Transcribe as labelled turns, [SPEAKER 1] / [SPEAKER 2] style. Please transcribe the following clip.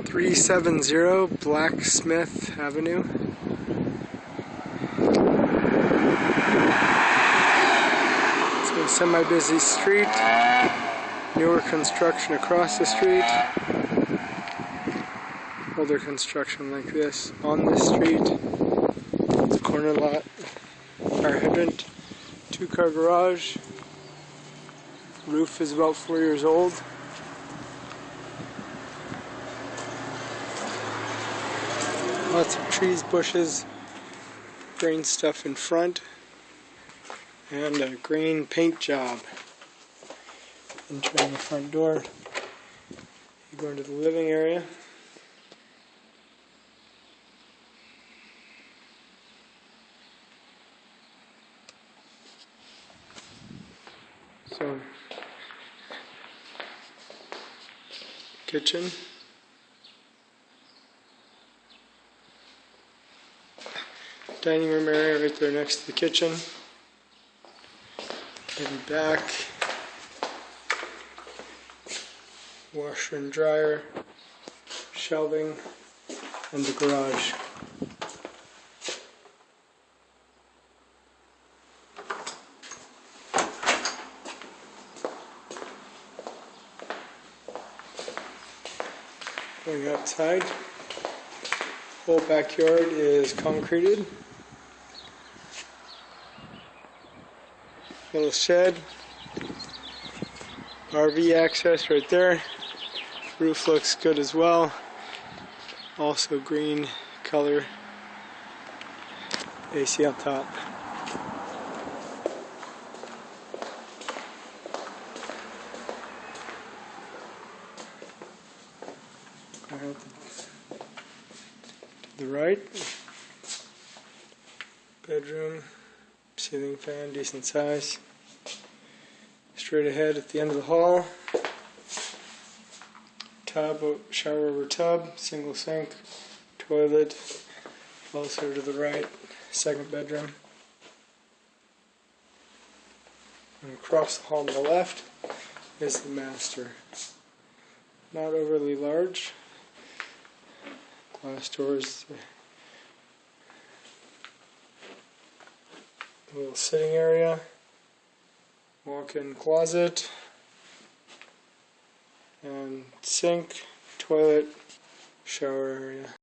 [SPEAKER 1] 370 Blacksmith Avenue. It's a semi-busy street. Newer construction across the street. Older construction like this on this street. It's a corner lot. Fire hydrant. 2-car garage. Roof is about 4 years old. Lots of trees, bushes, green stuff in front, and a green paint job. Entering the front door, you go into the living area. So, kitchen. Dining room area right there next to the kitchen. And back, washer and dryer, shelving, and the garage. Going outside, whole backyard is concreted. Little shed, RV access right there. Roof looks good as well. Also green color. AC on top. Alright, to the right, bedroom, ceiling fan, decent size. Straight ahead at the end of the hall, tub, shower over tub, single sink, toilet. Also to the right, second bedroom. And across the hall on the left is the master. Not overly large. Glass doors. A little sitting area. Walk-in closet. And sink, toilet, shower area.